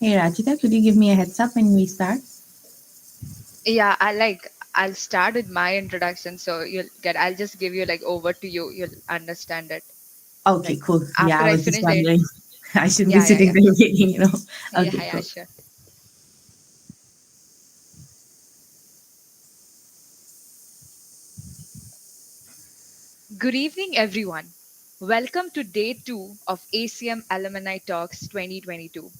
Hey Rachita, could you give me a heads up when we start? Yeah, I'll start with my introduction so I'll just give you like over to you. You'll understand it. Okay, Like cool. Yeah, after I I was just finish the wondering. I shouldn't be yeah, yeah, sitting yeah. there waiting. Yeah, Okay, yeah, cool. sure. Good evening everyone. Welcome to day 2 of ACM Alumni Talks 2022.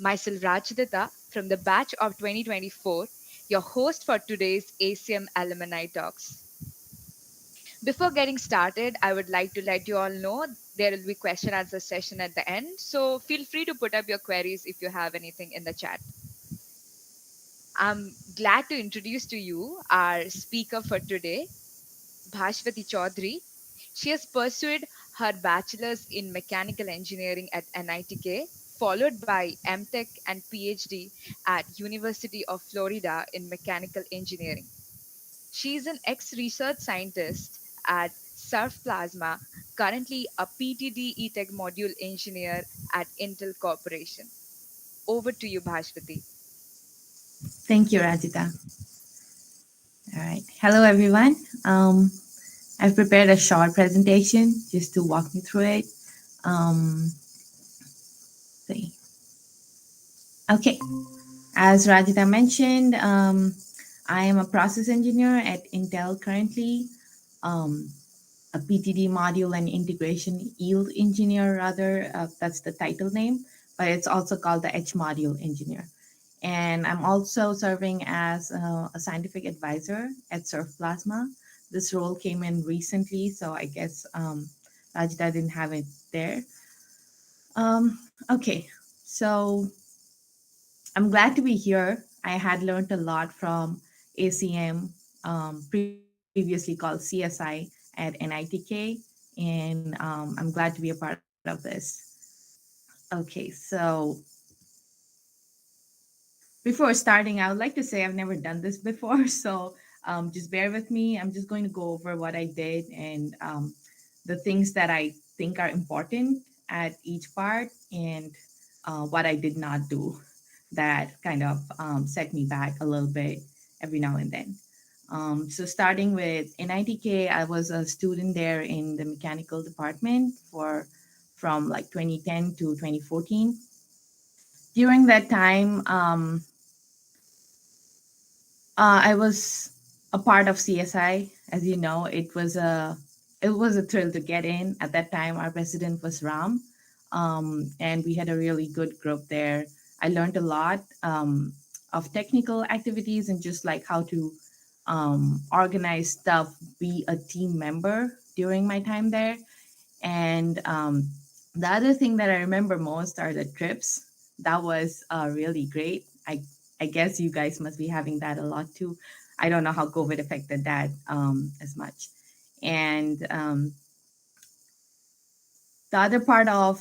Myself Rajadita from the batch of 2024, your host for today's ACM Alumni Talks. Before getting started, I would like to let you all know there will be question answer session at the end. So feel free to put up your queries if you have anything in the chat. I'm glad to introduce to you our speaker for today, Bhashvati Chaudhry. She has pursued her bachelor's in mechanical engineering at NITK, followed by MTech and PhD at University of Florida in mechanical engineering. She is an ex-research scientist at Surf Plasma, currently a PTD E-Tech module engineer at Intel Corporation. Over to you, Bhashvati. Thank you, Rajita. All right. Hello, everyone. I've prepared a short presentation just to walk you through it. Um, see. Okay. As Rajita mentioned, I am a process engineer at Intel currently. Um, a PTD module and integration yield engineer, rather. That's the title name, but it's also called the H module engineer. And I'm also serving as a scientific advisor at Surf Plasma. This role came in recently, so I guess Rajita didn't have it there. Okay, so I'm glad to be here. I had learned a lot from ACM, previously called CSI at NITK, and I'm glad to be a part of this. Okay, so before starting, I would like to say I've never done this before, so just bear with me. I'm just going to go over what I did and the things that I think are important at each part and what I did not do that kind of set me back a little bit every now and then. So starting with NITK, I was a student there in the mechanical department for from like 2010 to 2014. During that time, I was a part of CSI. As you know, it was a thrill to get in. At that time, our president was Ram, and we had a really good group there. I learned a lot of technical activities and just like how to organize stuff, be a team member during my time there. And the other thing that I remember most are the trips. That was really great. I guess you guys must be having that a lot too. I don't know how COVID affected that as much. And the other part of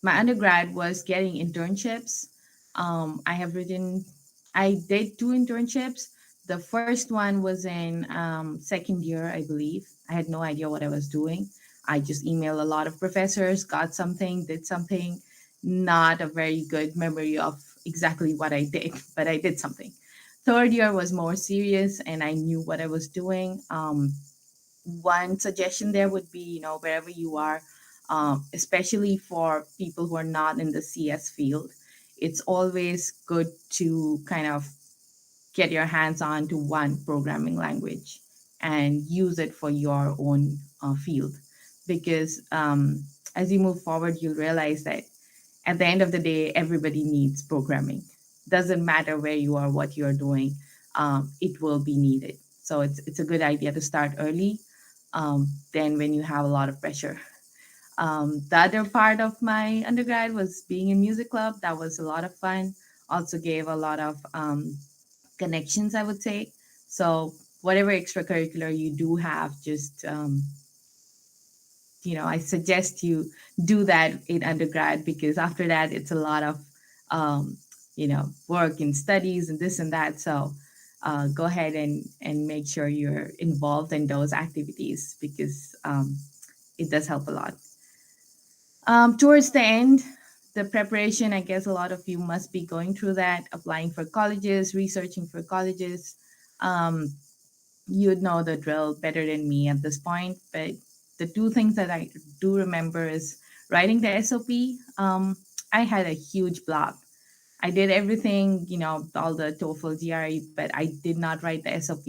my undergrad was getting internships. I have written, I did two internships. The first one was in second year, I believe. I had no idea what I was doing. I just emailed a lot of professors, got something, did something. Not a very good memory of exactly what I did, but I did something. Third year was more serious and I knew what I was doing. One suggestion there would be, wherever you are, especially for people who are not in the CS field, it's always good to kind of get your hands on to one programming language and use it for your own field. Because as you move forward, you'll realize that at the end of the day, everybody needs programming. Doesn't matter where you are, what you are doing, it will be needed. So it's a good idea to start early than when you have a lot of pressure. The other part of my undergrad was being in music club. That was a lot of fun. Also gave a lot of connections, I would say. So whatever extracurricular you do have, just I suggest you do that in undergrad because after that it's a lot of um, work and studies and this and that. So go ahead and make sure you're involved in those activities because it does help a lot. Towards the end, the preparation, I guess a lot of you must be going through that, applying for colleges, researching for colleges. Um, you'd know the drill better than me at this point. But the two things that I do remember is writing the SOP. I had a huge block. I did everything, all the TOEFL, GRE, but I did not write the SOP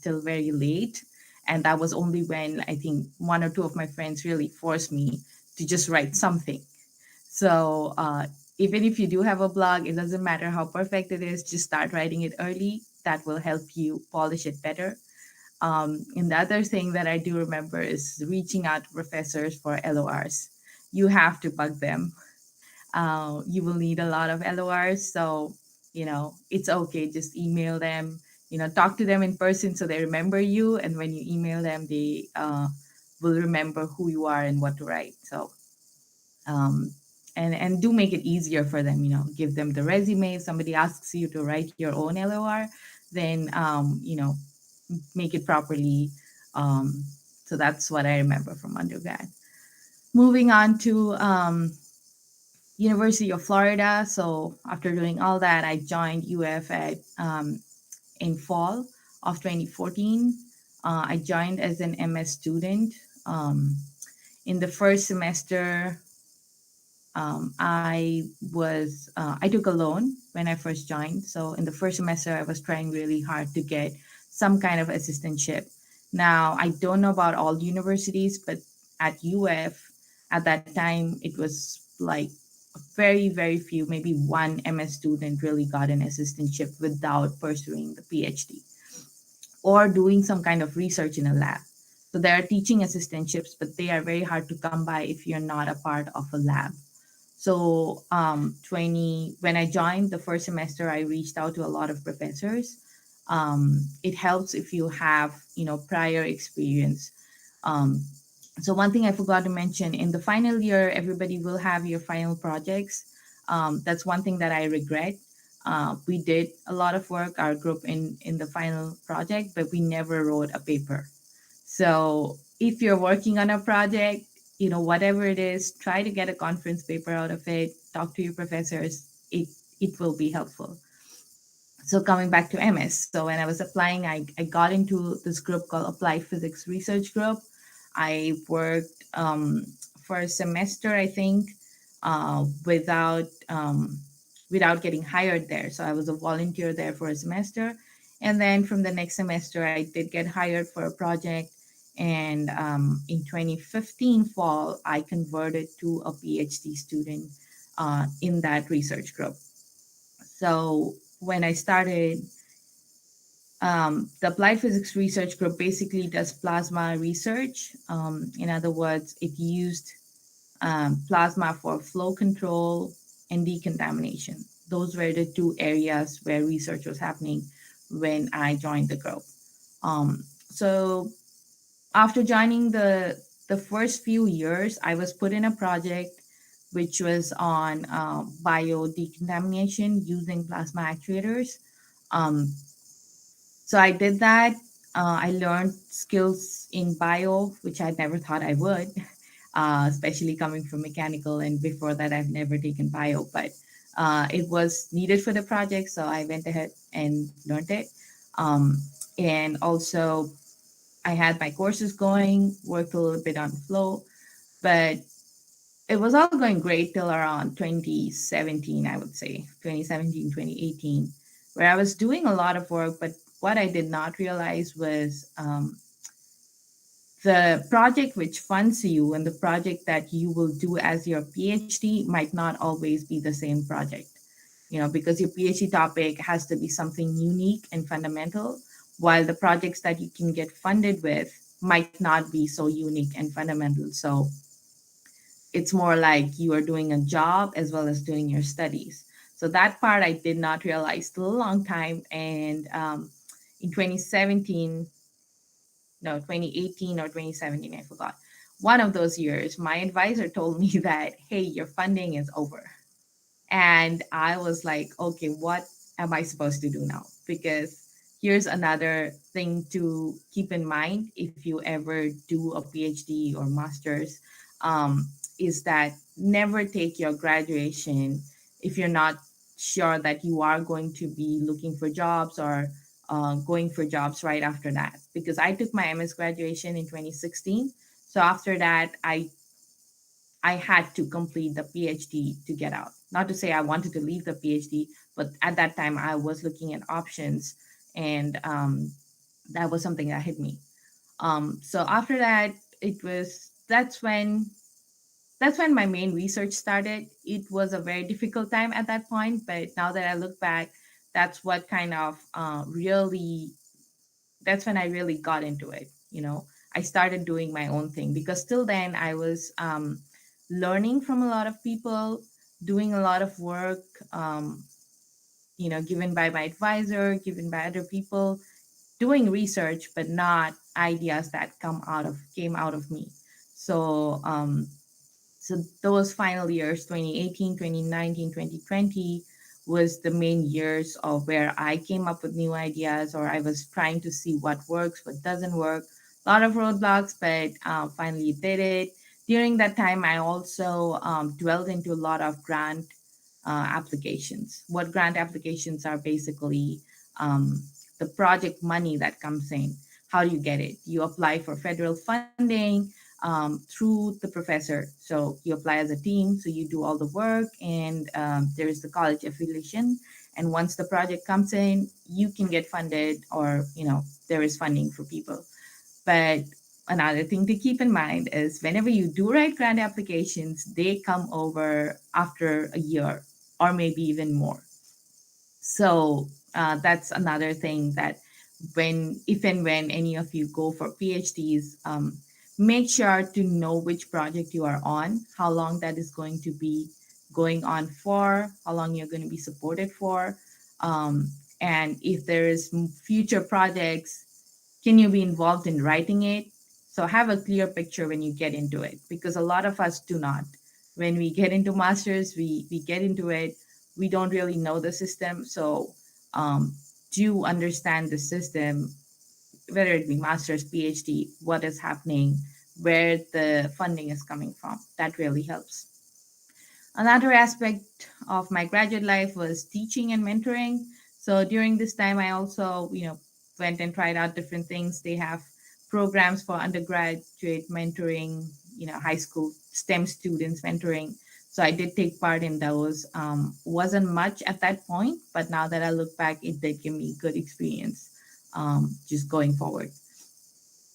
till very late. And that was only when I think one or two of my friends really forced me to just write something. So even if you do have a blog, it doesn't matter how perfect it is, just start writing it early. That will help you polish it better. And the other thing that I do remember is reaching out to professors for LORs. You have to bug them. You will need a lot of LORs. So, it's okay. Just email them, talk to them in person so they remember you. And when you email them, they will remember who you are and what to write. So, um, and do make it easier for them, give them the resume. If somebody asks you to write your own LOR, then, make it properly. Um, so that's what I remember from undergrad. Moving on to University of Florida. So after doing all that, I joined UF in fall of 2014. I joined as an MS student. Um, in the first semester, I took a loan when I first joined. So in the first semester, I was trying really hard to get some kind of assistantship. Now I don't know about all universities, but at UF at that time it was like very very few, maybe one MS student really got an assistantship without pursuing the PhD or doing some kind of research in a lab. So there are teaching assistantships, but they are very hard to come by if you're not a part of a lab. So, 20 when I joined the first semester, I reached out to a lot of professors. It helps if you have, prior experience. Um, so one thing I forgot to mention, in the final year, everybody will have your final projects. That's one thing that I regret. We did a lot of work, our group, in the final project, but we never wrote a paper. So if you're working on a project, whatever it is, try to get a conference paper out of it, talk to your professors. It will be helpful. So coming back to MS, so when I was applying, I got into this group called Applied Physics Research Group. I worked for a semester, I think, without getting hired there. So I was a volunteer there for a semester, and then from the next semester, I did get hired for a project. And in 2015 fall, I converted to a PhD student in that research group. So when I started, the Applied Physics Research Group basically does plasma research. In other words, it used plasma for flow control and decontamination. Those were the two areas where research was happening when I joined the group. So after joining the first few years, I was put in a project which was on bio decontamination using plasma actuators. Um, so I did that. I learned skills in bio, which I never thought I would, especially coming from mechanical. And before that, I've never taken bio, but it was needed for the project. So I went ahead and learned it. Um, and also, I had my courses going, worked a little bit on flow, but it was all going great till around 2017, I would say, 2017, 2018, where I was doing a lot of work. But what I did not realize was the project which funds you and the project that you will do as your PhD might not always be the same project, because your PhD topic has to be something unique and fundamental, while the projects that you can get funded with might not be so unique and fundamental. So it's more like you are doing a job as well as doing your studies. So that part I did not realize till a long time. And in 2017, no, 2018 or 2017, I forgot. One of those years, my advisor told me that, hey, your funding is over. And I was like, okay, what am I supposed to do now? Because here's another thing to keep in mind if you ever do a PhD or master's. is that never take your graduation if you're not sure that you are going to be looking for jobs or going for jobs right after that. Because I took my MS graduation in 2016. So after that, I had to complete the PhD to get out. Not to say I wanted to leave the PhD, but at that time I was looking at options, and that was something that hit me. So after that, it was that's when my main research started. It was a very difficult time at that point, but now that I look back, that's what kind of really that's when I really got into it. I started doing my own thing because till then I was learning from a lot of people, doing a lot of work, given by my advisor, given by other people, doing research, but not ideas that came out of me. So so those final years, 2018, 2019, 2020, was the main years of where I came up with new ideas, or I was trying to see what works, what doesn't work. A lot of roadblocks, but finally did it. During that time, I also dwelled into a lot of grant applications. What grant applications are basically the project money that comes in. How do you get it? You apply for federal funding through the professor. So you apply as a team, so you do all the work, and there is the college affiliation. And once the project comes in, you can get funded, or there is funding for people. But another thing to keep in mind is whenever you do write grant applications, they come over after a year or maybe even more. So that's another thing that if and when any of you go for PhDs, make sure to know which project you are on, how long that is going to be going on for, how long you're going to be supported for, and if there is future projects, can you be involved in writing it? So have a clear picture when you get into it, because a lot of us do not. When we get into masters, we get into it, we don't really know the system. So do understand the system, whether it be master's, PhD, what is happening, where the funding is coming from. That really helps. Another aspect of my graduate life was teaching and mentoring. So during this time, I also, went and tried out different things. They have programs for undergraduate mentoring, high school STEM students mentoring. So I did take part in those. Wasn't much at that point, but now that I look back, it did give me good experience just going forward.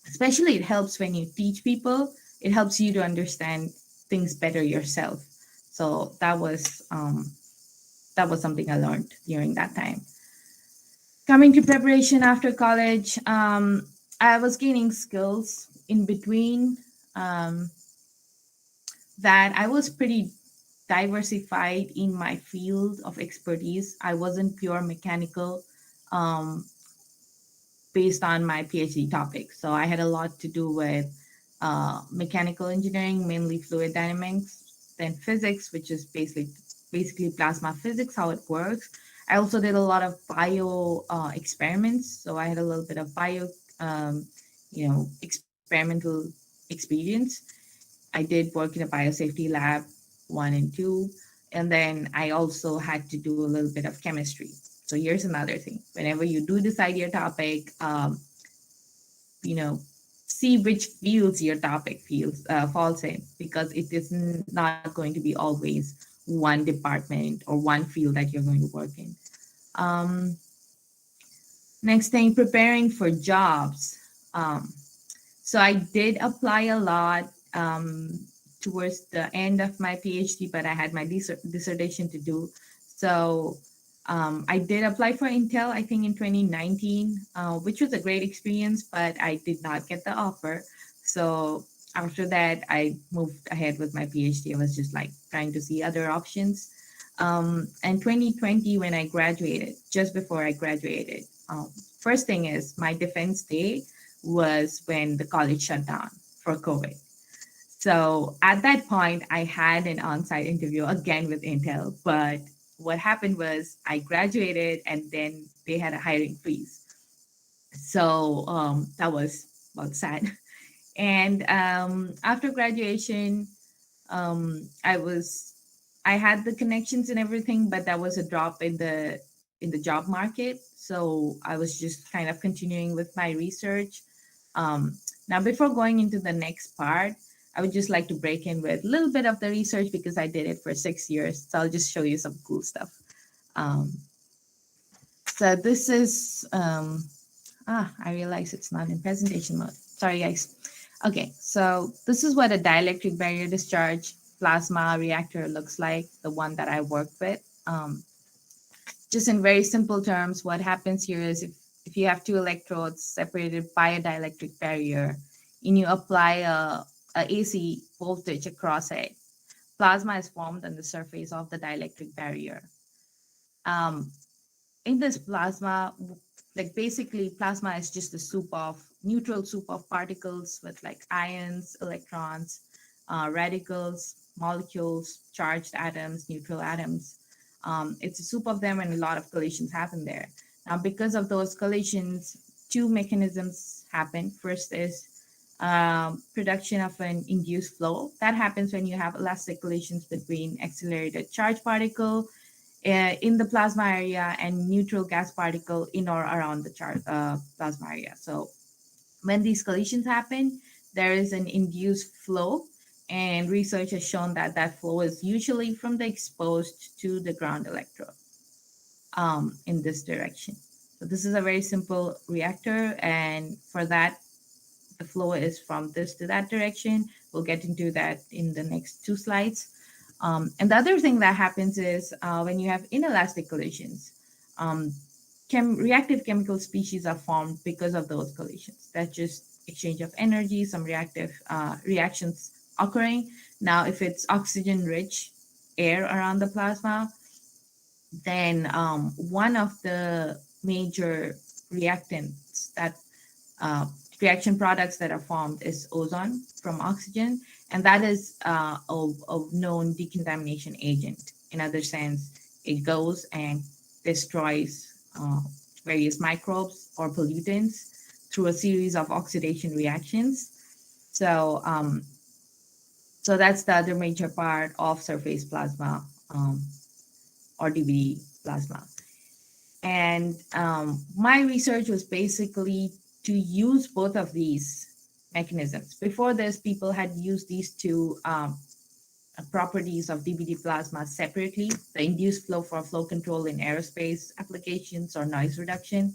Especially, it helps when you teach people. It helps you to understand things better yourself. So that was something I learned during that time. Coming to preparation after college, I was gaining skills in between. Um, that I was pretty diversified in my field of expertise. I wasn't pure mechanical. Um, Based on my PhD topic. So I had a lot to do with mechanical engineering, mainly fluid dynamics, then physics, which is basically plasma physics, how it works. I also did a lot of bio experiments. So I had a little bit of bio, experimental experience. I did work in a biosafety lab 1 and 2. And then I also had to do a little bit of chemistry. So here's another thing. Whenever you do decide your topic, you know, see which fields your topic falls in, because it is not going to be always one department or one field that you're going to work in. Um, Next thing, preparing for jobs. So I did apply a lot towards the end of my PhD, but I had my dissertation to do. So I did apply for Intel, I think in 2019, which was a great experience, but I did not get the offer. So after that, I moved ahead with my PhD. I was just like trying to see other options. And 2020, when I graduated, just before I graduated, first thing is my defense day was when the college shut down for COVID. So at that point, I had an on site interview again with Intel. But what happened was I graduated and then they had a hiring freeze. So that was, well, sad. And after graduation, I had the connections and everything, but that was a drop in the job market. So I was just kind of continuing with my research. Now, before going into the next part, I would just like to break in with a little bit of the research because I did it for 6 years. So I'll just show you some cool stuff. Um, so this is I realize it's not in presentation mode. Sorry, guys. Okay, so this is what a dielectric barrier discharge plasma reactor looks like, the one that I work with. Just in very simple terms, what happens here is if you have two electrodes separated by a dielectric barrier and you apply a AC voltage across it, plasma is formed on the surface of the dielectric barrier. Um, in this plasma, like basically plasma is just a soup of neutral soup of particles with like ions, electrons, radicals, molecules, charged atoms, neutral atoms. It's a soup of them, and a lot of collisions happen there. Now, because of those collisions, two mechanisms happen. First is production of an induced flow. That happens when you have elastic collisions between accelerated charge particle in the plasma area and neutral gas particle in or around the plasma area. So when these collisions happen, there is an induced flow, and research has shown that that flow is usually from the exposed to the ground electrode in this direction. So this is a very simple reactor, and for that, the flow is from this to that direction. We'll get into that in the next two slides. And the other thing that happens is when you have inelastic collisions, um, reactive chemical species are formed because of those collisions. That's just exchange of energy, some reactive reactions occurring. Now, if it's oxygen-rich air around the plasma, then one of the major reactants that uh, reaction products that are formed is ozone from oxygen, and that is a known decontamination agent. In other sense, it goes and destroys various microbes or pollutants through a series of oxidation reactions. So, so that's the other major part of surface plasma or DVD plasma. And my research was basically to use both of these mechanisms. Before this, people had used these two properties of DVD plasma separately, the induced flow for flow control in aerospace applications or noise reduction,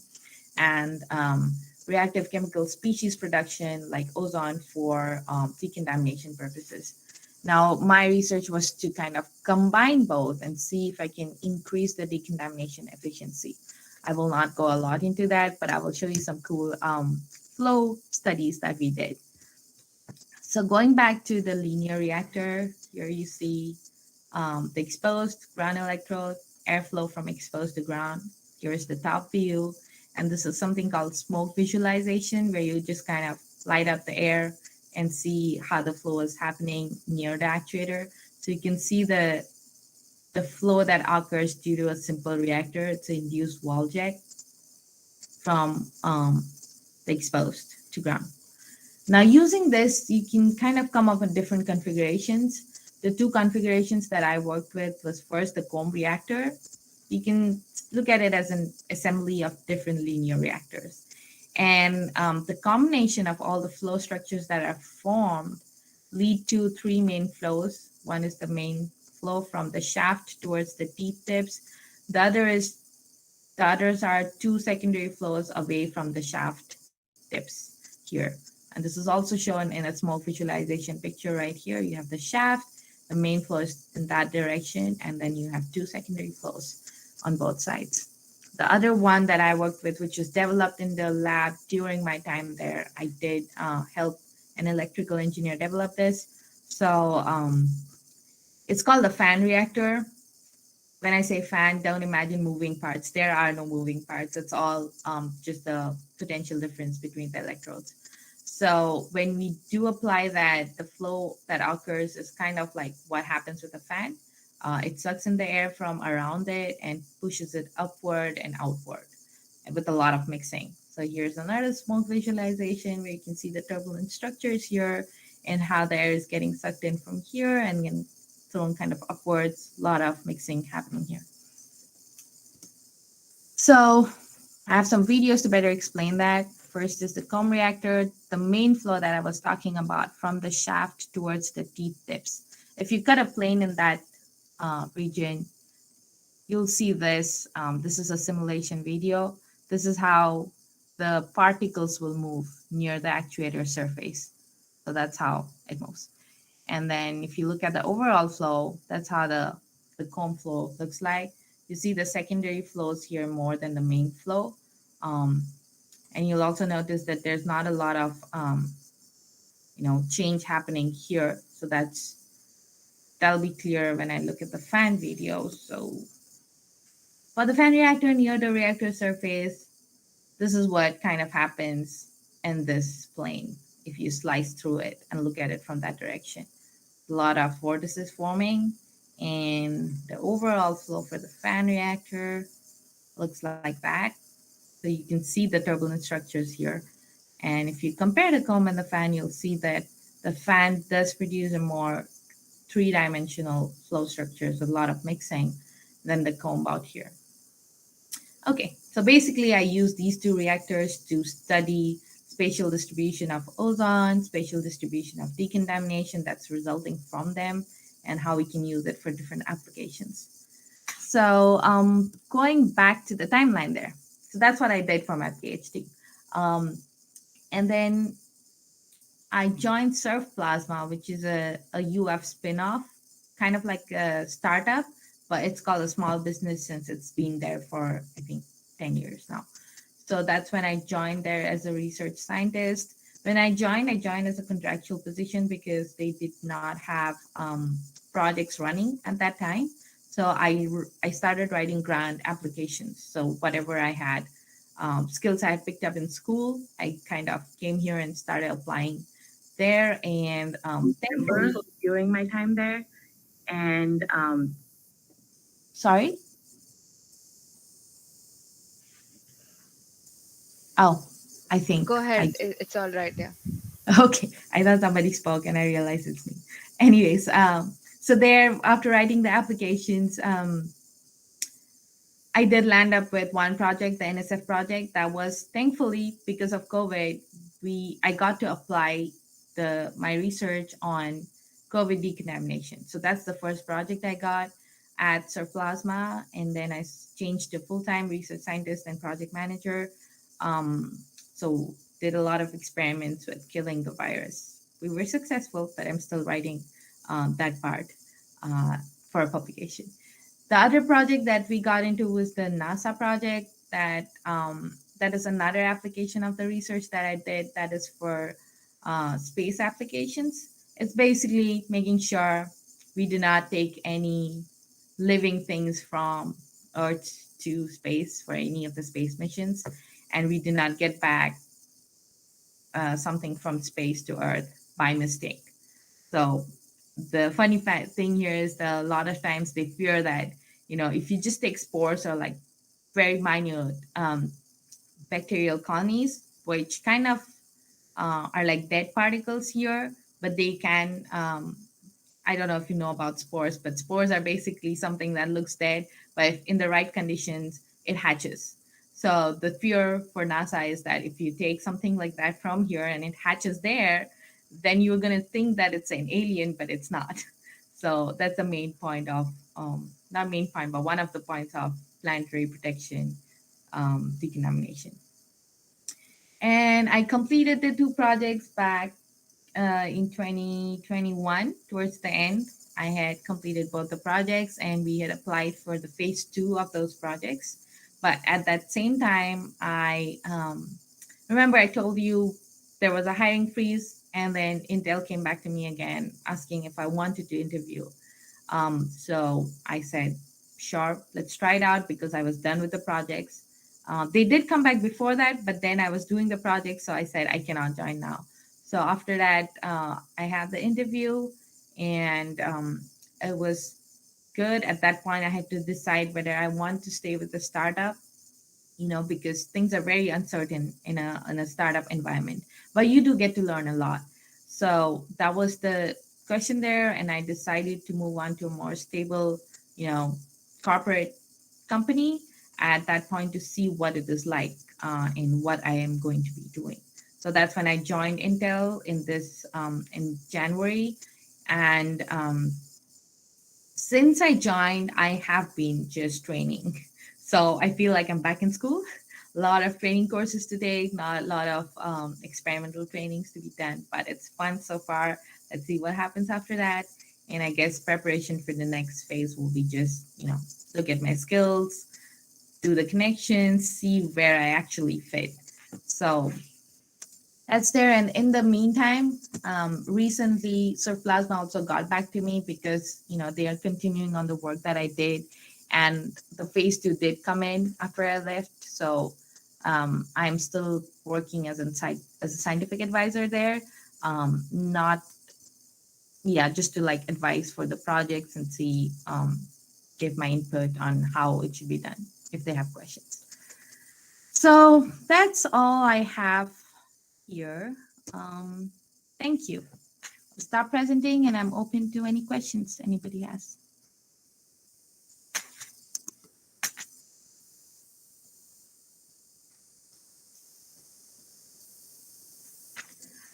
and reactive chemical species production like ozone for decontamination purposes. Now, my research was to kind of combine both and see if I can increase the decontamination efficiency. I will not go a lot into that, but I will show you some cool flow studies that we did. So going back to the linear reactor, here you see the exposed ground electrode, airflow from exposed to ground. Here's the top view. And this is something called smoke visualization, where you just kind of light up the air and see how the flow is happening near the actuator. So you can see the flow that occurs due to a simple reactor. It's an induced wall jet from the exposed to ground. Now, using this, you can kind of come up with different configurations. The two configurations that I worked with was first the comb reactor. You can look at it as an assembly of different linear reactors. And the combination of all the flow structures that are formed lead to three main flows. One is the main flow from the shaft towards the teeth tips. The others are two secondary flows away from the shaft tips here. And this is also shown in a smoke visualization picture right here. You have the shaft, the main flow is in that direction, and then you have two secondary flows on both sides. The other one that I worked with, which was developed in the lab during my time there, I did help an electrical engineer develop this. So it's called the fan reactor. When I say fan, don't imagine moving parts. There are no moving parts. It's all just the potential difference between the electrodes. So when we do apply that, the flow that occurs is kind of like what happens with a fan. It sucks in the air from around it and pushes it upward and outward with a lot of mixing. So here's another smoke visualization where you can see the turbulent structures here. and how the air is getting sucked in from here and then thrown kind of upwards. A lot of mixing happening here. So I have some videos to better explain that. First is the comb reactor, the main flow that I was talking about from the shaft towards the teeth tips. If you cut a plane in that region, you'll see this. This is a simulation video. This is how the particles will move near the actuator surface. So that's how it moves. And then if you look at the overall flow, that's how the comb flow looks like. You see the secondary flows here more than the main flow. Um, and you'll also notice that there's not a lot of change happening here. So that'll be clear when I look at the fan video. So for the fan reactor near the reactor surface, this is what kind of happens in this plane if you slice through it and look at it from that direction. A lot of vortices forming, and the overall flow for the fan reactor looks like that. So you can see the turbulent structures here. And if you compare the comb and the fan, you'll see that the fan does produce a more three-dimensional flow structures, a lot of mixing than the comb out here. Okay, so basically I use these two reactors to study spatial distribution of ozone, spatial distribution of decontamination that's resulting from them, and how we can use it for different applications. So going back to the timeline there. So that's what I did for my PhD. And then I joined Surf Plasma, which is a UF spinoff, kind of like a startup, but it's called a small business since it's been there for, I think, 10 years now. So that's when I joined there as a research scientist. When I joined as a contractual position because they did not have projects running at that time. So I started writing grant applications. So whatever I had, skills I had picked up in school, I kind of came here and started applying there. And thankfully, during my time there, and sorry. Oh, I think Go ahead. I It's all right. Yeah. okay. I thought somebody spoke and I realized it's me. Anyways, so there after writing the applications, I did land up with one project, the NSF project, that was thankfully because of COVID, I got to apply my research on COVID decontamination. So that's the first project I got at Surplasma, and then I changed to full-time research scientist and project manager. So did a lot of experiments with killing the virus. We were successful, but I'm still writing that part uh, for a publication. The other project that we got into was the NASA project that is another application of the research that I did that is for space applications. It's basically making sure we do not take any living things from Earth to space for any of the space missions, and we do not get back something from space to Earth by mistake. So the funny thing here is that a lot of times they fear that if you just take spores or like very minute bacterial colonies, which kind of are like dead particles here, but they can. I don't know if you know about spores, but spores are basically something that looks dead, but if in the right conditions, it hatches. So the fear for NASA is that if you take something like that from here and it hatches there, then you're going to think that it's an alien, but it's not. So that's the main point of, not main point, but one of the points of planetary protection decontamination. And I completed the two projects back in 2021. Towards the end, I had completed both the projects and we had applied for the phase two of those projects. But at that same time, I remember I told you there was a hiring freeze, and then Intel came back to me again asking if I wanted to interview. So I said, sure, let's try it out because I was done with the projects. They did come back before that, but then I was doing the project, so I said I cannot join now. So after that, I had the interview, and it was good. At that point, I had to decide whether I want to stay with the startup, because things are very uncertain in a startup environment. But you do get to learn a lot. So that was the question there, and I decided to move on to a more stable, you know, corporate company at that point to see what it is like and what I am going to be doing. So that's when I joined Intel in January, and since I joined, I have been just training. So I feel like I'm back in school. A lot of training courses to take, not a lot of experimental trainings to be done, but it's fun so far. Let's see what happens after that. And I guess preparation for the next phase will be just, look at my skills, do the connections, see where I actually fit. So that's there. And in the meantime, recently, Surf Plasma also got back to me because, they are continuing on the work that I did. And the phase two did come in after I left. So I'm still working as a scientific advisor there. Not, yeah, just to like advise for the projects and see, give my input on how it should be done if they have questions. So that's all I have here. Um, Thank you. Stop presenting and I'm open to any questions anybody has.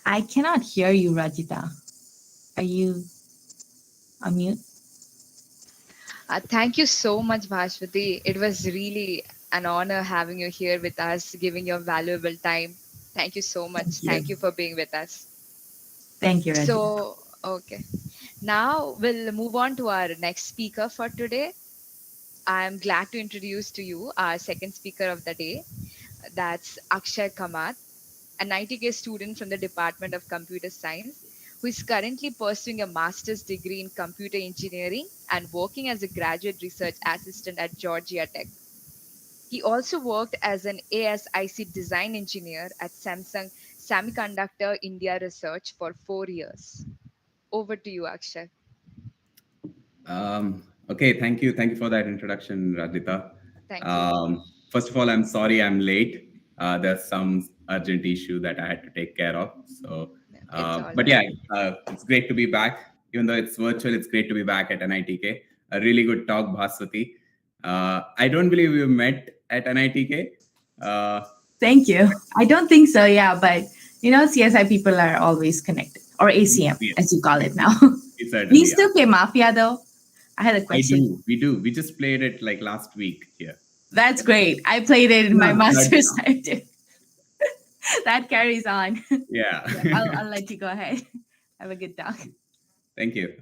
I cannot hear you, Rajita. Are you on mute? Thank you so much, Bhashvati. It was really an honor having you here with us, giving your valuable time. Thank you so much. Thank you. Thank you for being with us. Thank you, Rajita. So, okay. Now we'll move on to our next speaker for today. I'm glad to introduce to you our second speaker of the day. That's Akshay Kamat, an ITK student from the Department of Computer Science, who is currently pursuing a master's degree in computer engineering and working as a graduate research assistant at Georgia Tech. He also worked as an ASIC design engineer at Samsung Semiconductor India Research for 4 years. Over to you, Akshay. Okay, thank you. Thank you for that introduction, Radhita. Thank you. First of all, I'm sorry I'm late. There's some urgent issue that I had to take care of. So, It's all but right. yeah, it's great to be back. Even though it's virtual, it's great to be back at NITK. A really good talk, Bhaswati. I don't believe we met at NITK. Uh, Thank you. I don't think so, yeah, but CSI people are always connected, or ACM yes, as you call it now. we Do you certainly are. still play Mafia though? I had a I question. do. We do. We just played it like last week here. That's great. I played it in my No, master's time too. That carries on. yeah. Yeah, I'll let you go ahead. Have a good talk. Thank you.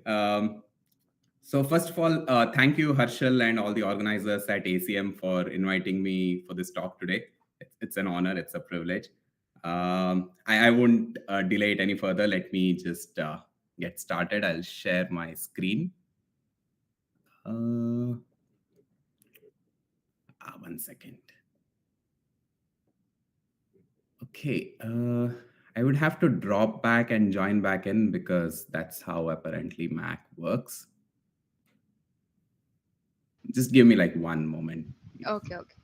So first of all, thank you, Harshal, and all the organizers at ACM for inviting me for this talk today. It's an honor. It's a privilege. I won't delay it any further. Let me just get started. I'll share my screen. Uh, 1 second. Okay. I would have to drop back and join back in because that's how apparently Mac works. Just give me like one moment. Okay, okay.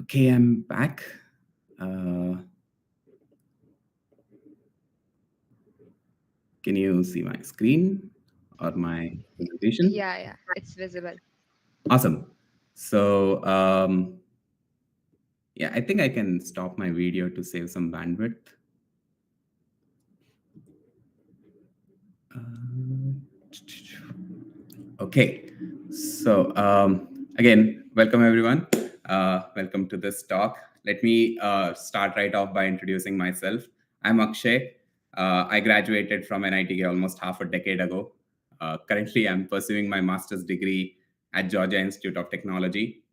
Okay, I'm back. Uh, can you see my screen or my presentation? Yeah, yeah, it's visible. Awesome. So, yeah, I think I can stop my video to save some bandwidth. Uh, Okay, so again, welcome everyone. Welcome to this talk. Let me start right off by introducing myself. I'm Akshay. I graduated from NITK almost half a decade ago. Currently, I'm pursuing my master's degree at Georgia Institute of Technology.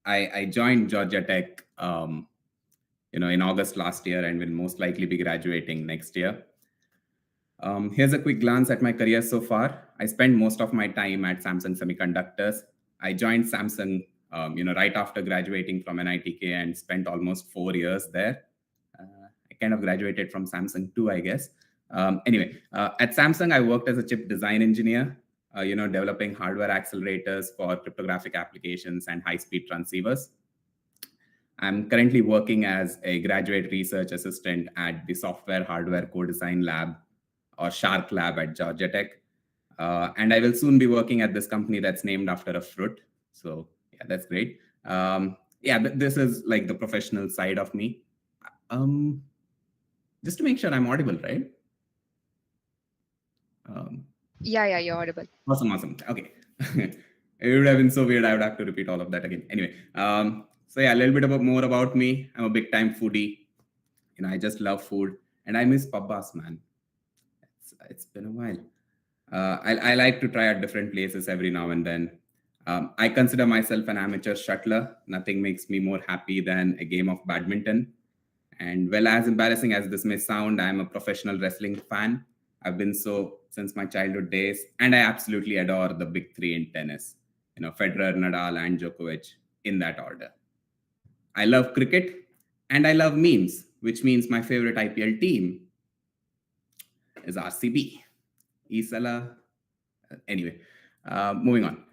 I joined Georgia Tech, in August last year, and will most likely be graduating next year. Here's a quick glance at my career so far. I spent most of my time at Samsung Semiconductors. I joined Samsung, right after graduating from NITK and spent almost 4 years there. I kind of graduated from Samsung too, I guess. Anyway, at Samsung, I worked as a chip design engineer, developing hardware accelerators for cryptographic applications and high-speed transceivers. I'm currently working as a graduate research assistant at the Software Hardware Co-Design Lab, or SHARK Lab at Georgia Tech. And I will soon be working at this company that's named after a fruit. So yeah, that's great. This is like the professional side of me. Just to make sure I'm audible, right? Yeah, you're audible. Awesome. Okay. It would have been so weird. I would have to repeat all of that again. Anyway, so yeah, a little bit more about me. I'm a big time foodie. I just love food, and I miss pabbas, man. It's been a while. I like to try at different places every now and then. I consider myself an amateur shuttler. Nothing makes me more happy than a game of badminton. And well, as embarrassing as this may sound, I'm a professional wrestling fan. I've been so since my childhood days, and I absolutely adore the big three in tennis. Federer, Nadal, and Djokovic in that order. I love cricket, and I love memes, which means my favorite IPL team is RCB. Isala. Anyway, moving on.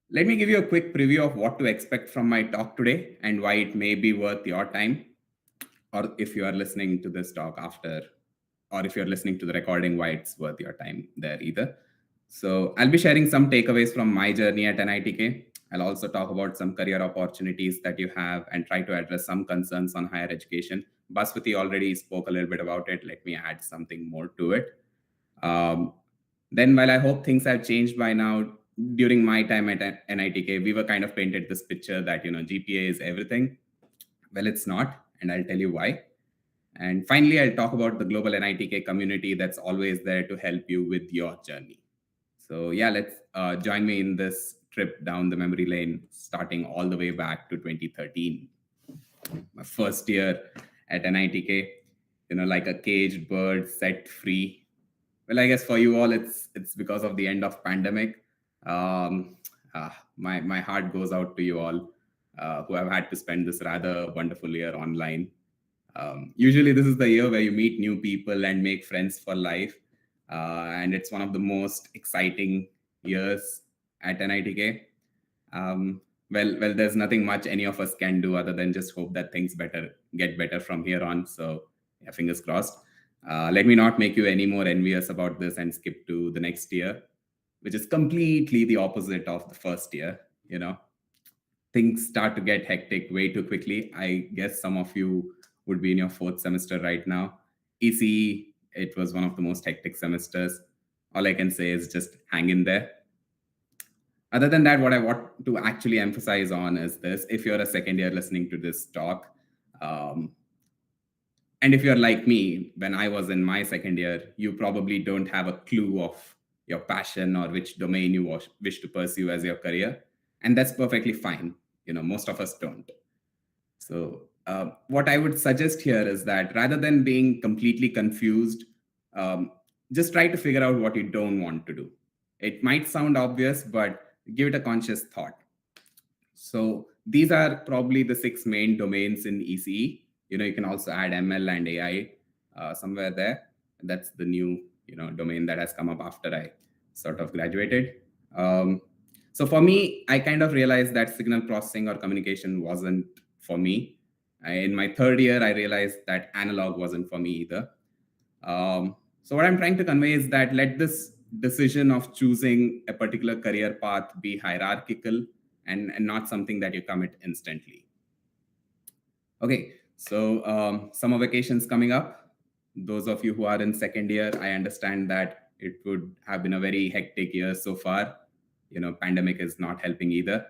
Let me give you a quick preview of what to expect from my talk today and why it may be worth your time, or if you are listening to this talk after, or if you're listening to the recording, why it's worth your time there either. So I'll be sharing some takeaways from my journey at NITK. I'll also talk about some career opportunities that you have and try to address some concerns on higher education. Bhaswati already spoke a little bit about it. Let me add something more to it. Then, while I hope things have changed by now, during my time at NITK, we were kind of painted this picture that, GPA is everything. Well, it's not, and I'll tell you why. And finally, I'll talk about the global NITK community that's always there to help you with your journey. So yeah, let's join me in this trip down the memory lane, starting all the way back to 2013. My first year at NITK, like a caged bird set free. Well, I guess for you all, it's because of the end of pandemic. My heart goes out to you all who have had to spend this rather wonderful year online. Usually, this is the year where you meet new people and make friends for life. And it's one of the most exciting years at NITK. Well, there's nothing much any of us can do other than just hope that things get better from here on. So, yeah, fingers crossed. Let me not make you any more envious about this and skip to the next year, which is completely the opposite of the first year. Things start to get hectic way too quickly. I guess some of you would be in your fourth semester right now. ECE, it was one of the most hectic semesters. All I can say is just hang in there. Other than that, what I want to actually emphasize on is this. If you're a second year listening to this talk, and if you're like me, when I was in my second year, you probably don't have a clue of your passion or which domain you wish to pursue as your career. And that's perfectly fine. Most of us don't. So what I would suggest here is that rather than being completely confused, just try to figure out what you don't want to do. It might sound obvious, but give it a conscious thought. So these are probably the 6 main domains in ECE. You can also add ML and AI somewhere there. That's the new, domain that has come up after I sort of graduated. So for me, I kind of realized that signal processing or communication wasn't for me. In my third year, I realized that analog wasn't for me either. So what I'm trying to convey is that let this decision of choosing a particular career path be hierarchical and not something that you commit instantly. Okay, so summer vacations coming up. Those of you who are in second year, I understand that it would have been a very hectic year so far. Pandemic is not helping either.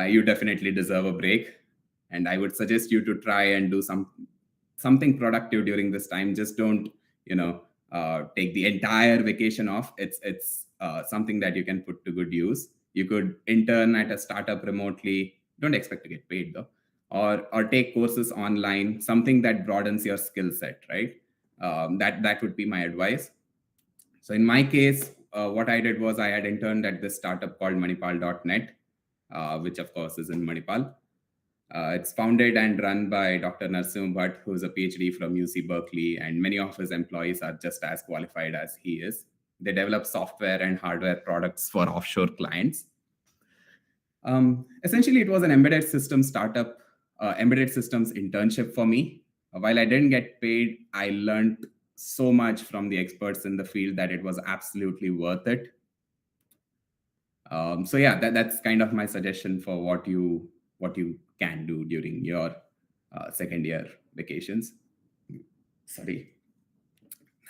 You definitely deserve a break. And I would suggest you to try and do something productive during this time. Just don't, take the entire vacation off. It's something that you can put to good use. You could intern at a startup remotely. Don't expect to get paid though. Or take courses online, something that broadens your skill set, right? That would be my advice. So in my case, what I did was I had interned at this startup called Manipal.net, which of course is in Manipal. It's founded and run by Dr. Narsim Bhatt, who's a PhD from UC Berkeley, and many of his employees are just as qualified as he is. They develop software and hardware products for offshore clients. Essentially, it was an embedded systems startup, embedded systems internship for me. While I didn't get paid, I learned so much from the experts in the field that it was absolutely worth it. So yeah, that's kind of my suggestion for what you can do during your second year vacations. Sorry.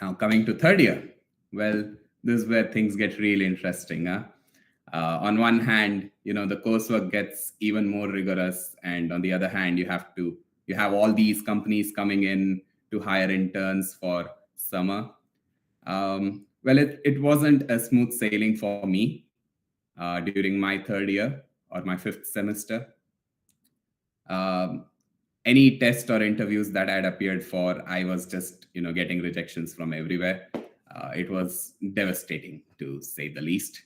Now coming to third year, well, this is where things get really interesting. Huh? On one hand, the coursework gets even more rigorous, and on the other hand, you have all these companies coming in to hire interns for summer. Well, it wasn't a smooth sailing for me during my third year or my fifth semester. Any test or interviews that I'd appeared for, I was just getting rejections from everywhere. It was devastating, to say the least.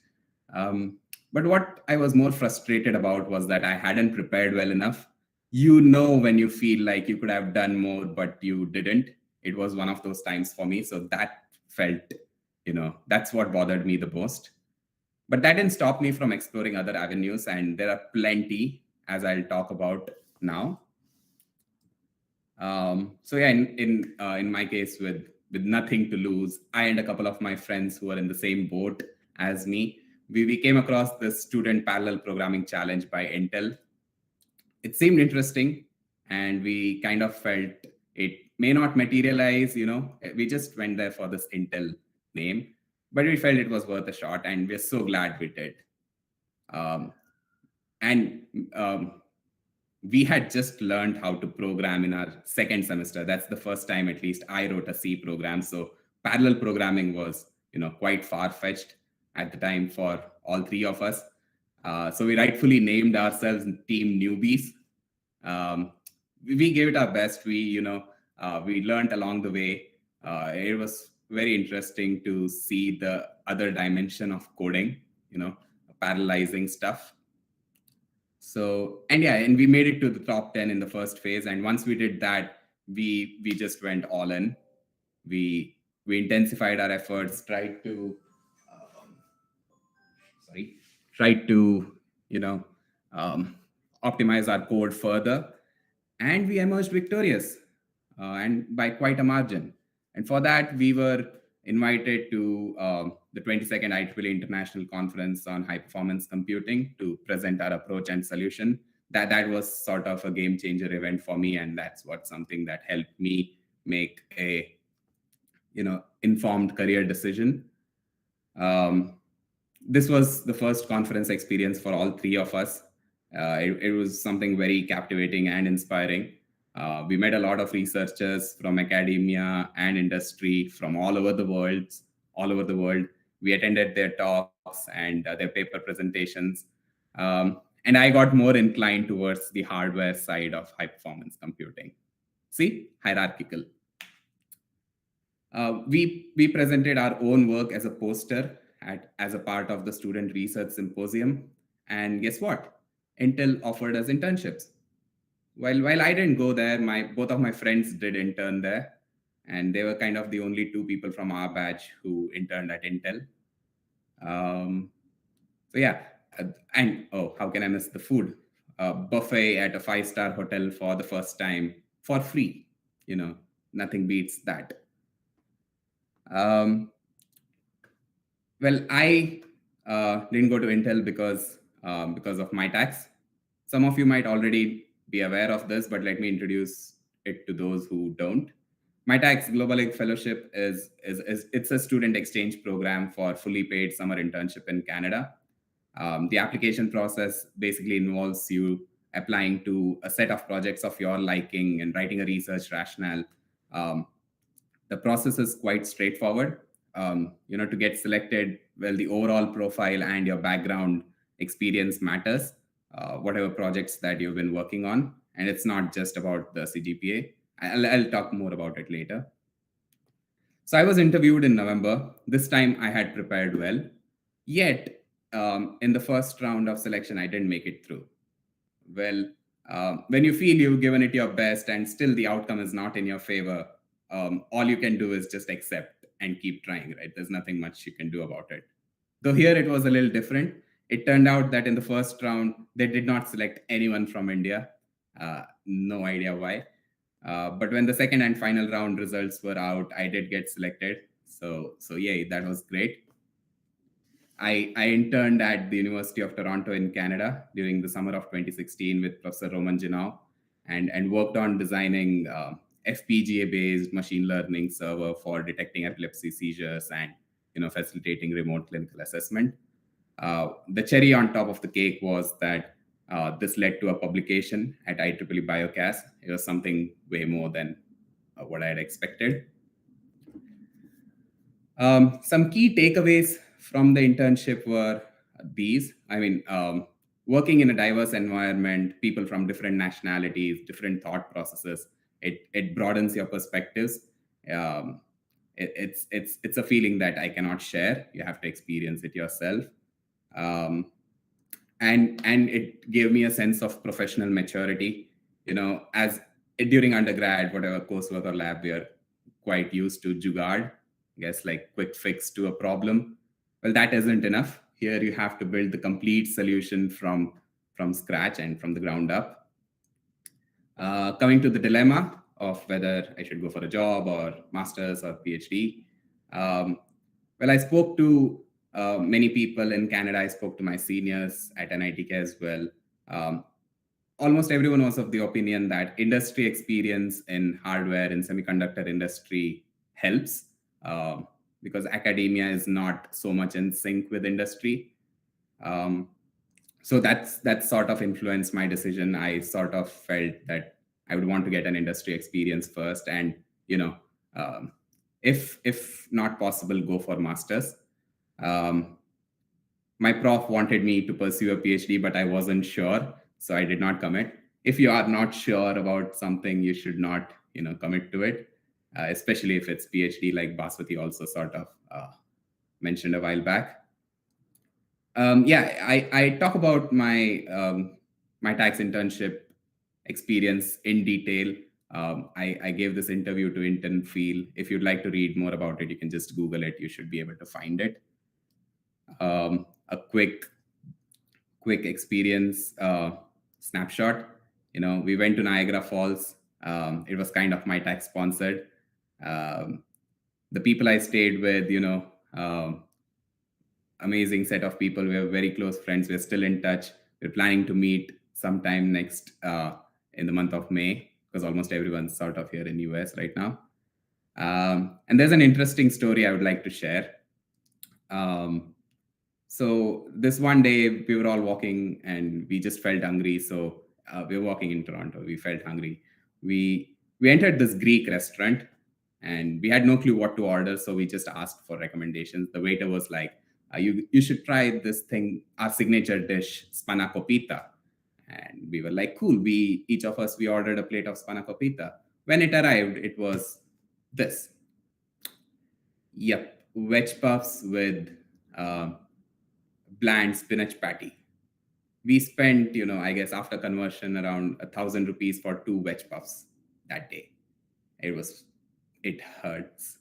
But what I was more frustrated about was that I hadn't prepared well enough. When you feel like you could have done more, but you didn't. It was one of those times for me. So that felt, that's what bothered me the most. But that didn't stop me from exploring other avenues, and there are plenty, as I'll talk about now. So yeah, in my case, with nothing to lose, I and a couple of my friends who are in the same boat as me, we came across this student parallel programming challenge by Intel. It seemed interesting, and we kind of felt it may not materialize. We just went there for this Intel name, but we felt it was worth a shot, and we're so glad we did. We had just learned how to program in our second semester. That's the first time, at least, I wrote a C program. So parallel programming was, quite far-fetched at the time for all three of us. So we rightfully named ourselves Team Newbies. We gave it our best. We learned along the way. It was very interesting to see the other dimension of coding, parallelizing stuff. So, and we made it to the top 10 in the first phase. And once we did that, we just went all in. We intensified our efforts, tried to optimize our code further, and we emerged victorious, and by quite a margin. And for that, we were invited to the 22nd IEEE International Conference on High Performance Computing to present our approach and solution. That was sort of a game changer event for me, and that's something that helped me make a informed career decision. This was the first conference experience for all three of us. It was something very captivating and inspiring. We met a lot of researchers from academia and industry from all over the world. We attended their talks and their paper presentations. And I got more inclined towards the hardware side of high performance computing. See, hierarchical. We presented our own work as a poster as a part of the student research symposium. And guess what? Intel offered us internships. While I didn't go there, both of my friends did intern there, and they were kind of the only two people from our batch who interned at Intel. So yeah, and how can I miss the food? Buffet at a 5-star hotel for the first time for free. Nothing beats that. Well, I didn't go to Intel because of my tax. Some of you might already be aware of this, but let me introduce it to those who don't. MyTax Global Fellowship it's a student exchange program for fully paid summer internship in Canada. The application process basically involves you applying to a set of projects of your liking and writing a research rationale. The process is quite straightforward. To get selected, well, the overall profile and your background experience matters, whatever projects that you've been working on. And it's not just about the Cgpa. I'll talk more about it later. So I was interviewed in November. This time I had prepared well. Yet, in the first round of selection, I didn't make it through. Well, when you feel you've given it your best and still the outcome is not in your favor, all you can do is just accept and keep trying, right? There's nothing much you can do about it. Though here it was a little different. It turned out that in the first round, they did not select anyone from India. No idea why. But when the second and final round results were out, I did get selected. So yeah, that was great. I interned at the University of Toronto in Canada during the summer of 2016 with Professor Roman Ginau and worked on designing FPGA-based machine learning server for detecting epilepsy seizures and facilitating remote clinical assessment. The cherry on top of the cake was that this led to a publication at IEEE Biocas. It was something way more than what I had expected. Some key takeaways from the internship were these. I mean, working in a diverse environment, people from different nationalities, different thought processes, it broadens your perspectives. It's a feeling that I cannot share. You have to experience it yourself. And it gave me a sense of professional maturity. As during undergrad, whatever coursework or lab, we are quite used to jugaad, I guess, like quick fix to a problem. Well, that isn't enough. Here you have to build the complete solution from scratch and from the ground up. Coming to the dilemma of whether I should go for a job or master's or PhD. Well, I spoke to many people in Canada. I spoke to my seniors at NITK as well. Almost everyone was of the opinion that industry experience in hardware and semiconductor industry helps because academia is not so much in sync with industry. So that's sort of influenced my decision. I sort of felt that I would want to get an industry experience first, and if not possible, go for masters. My prof wanted me to pursue a PhD, but I wasn't sure, so I did not commit. If you are not sure about something, you should not commit to it, especially if it's PhD, like Bhaswati also sort of mentioned a while back. I talk about my tax internship experience in detail. I gave this interview to Internfeel. If you'd like to read more about it, you can just Google it. You should be able to find it. A quick experience snapshot. We went to Niagara Falls. It was kind of my tax sponsored. The people I stayed with, amazing set of people. We are very close friends. We're still in touch. We're planning to meet sometime next in the month of May, because almost everyone's sort of here in US right now. And there's an interesting story I would like to share. So this one day we were all walking and we just felt hungry. So we were walking in Toronto. We felt hungry. We entered this Greek restaurant and we had no clue what to order. So we just asked for recommendations. The waiter was like, you should try this thing, our signature dish, spanakopita. And we were like, cool. Each of us, we ordered a plate of spanakopita. When it arrived, it was this. Yep, veg puffs with bland spinach patty. We spent, I guess after conversion, around 1,000 rupees for 2 veg puffs that day. It hurts.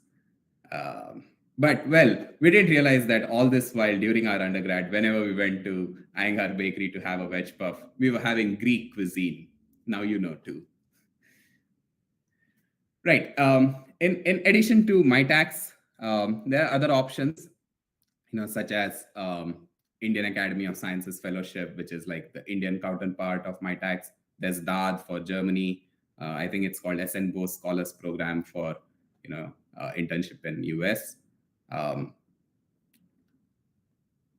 But well, we didn't realize that all this while during our undergrad, whenever we went to Iyengar Bakery to have a veg puff, we were having Greek cuisine. Now you know too. Right. In addition to my tax, there are other options, such as Indian Academy of Sciences Fellowship, which is like the Indian counterpart of my tax. There's DAD for Germany. I think it's called SN Bose Scholars Program for internship in US.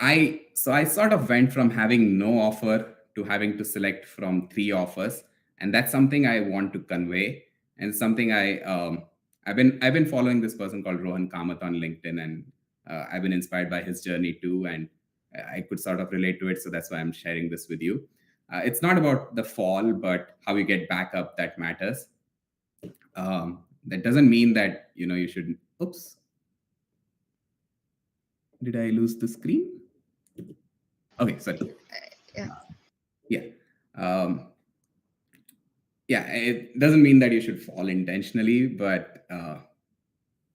I sort of went from having no offer to having to select from 3 offers, and that's something I want to convey, and something I've been following this person called Rohan Kamat on LinkedIn, and I've been inspired by his journey too, and I could sort of relate to it, so that's why I'm sharing this with you. It's not about the fall, but how you get back up that matters. That doesn't mean that you should Oops, did I lose the screen? Okay, sorry. Yeah. Yeah. Um, yeah, it doesn't mean that you should fall intentionally, but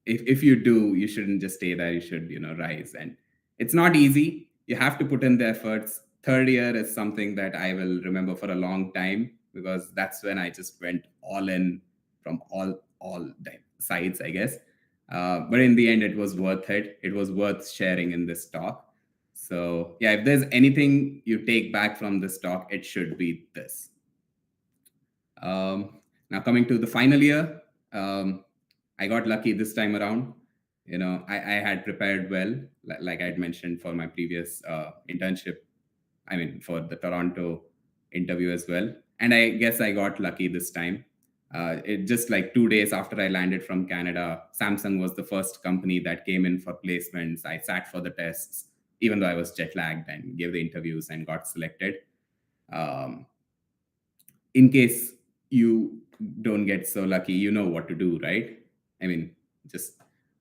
if you do, you shouldn't just stay there. You should, rise. And it's not easy. You have to put in the efforts. Third year is something that I will remember for a long time, because that's when I just went all in from all sides, I guess. But in the end, it was worth it. It was worth sharing in this talk. So yeah, if there's anything you take back from this talk, it should be this. Now coming to the final year, I got lucky this time around. I had prepared well, like I'd mentioned for my previous internship. I mean, for the Toronto interview as well. And I guess I got lucky this time. It just like 2 days after I landed from Canada, Samsung was the first company that came in for placements. I sat for the tests, even though I was jet lagged, and gave the interviews and got selected. Um, in case you don't get so lucky, you know what to do, right? I mean, just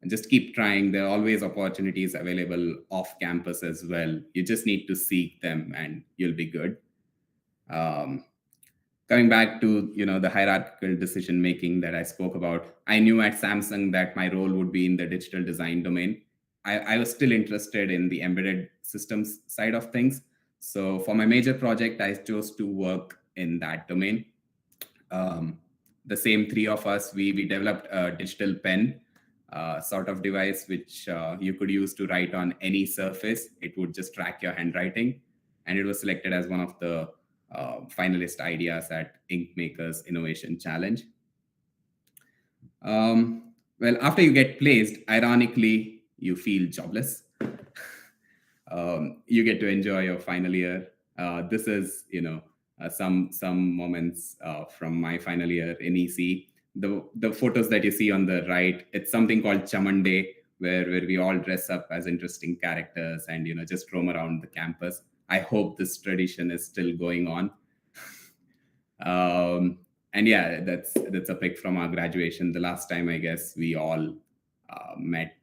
just keep trying. There are always opportunities available off campus as well. You just need to seek them and you'll be good. um, Coming back to the hierarchical decision making that I spoke about, I knew at Samsung that my role would be in the digital design domain. I was still interested in the embedded systems side of things, so for my major project I chose to work in that domain. um, the same three of us, we developed a digital pen sort of device, which you could use to write on any surface. It would just track your handwriting, and it was selected as one of the finalist ideas at Ink Makers Innovation Challenge. Well, after you get placed, ironically, you feel jobless. You get to enjoy your final year. This is, some moments from my final year in EC. The photos that you see on the right, it's something called Chaman Day, where we all dress up as interesting characters and just roam around the campus. I hope this tradition is still going on. And yeah, that's a pic from our graduation. The last time, I guess, we all met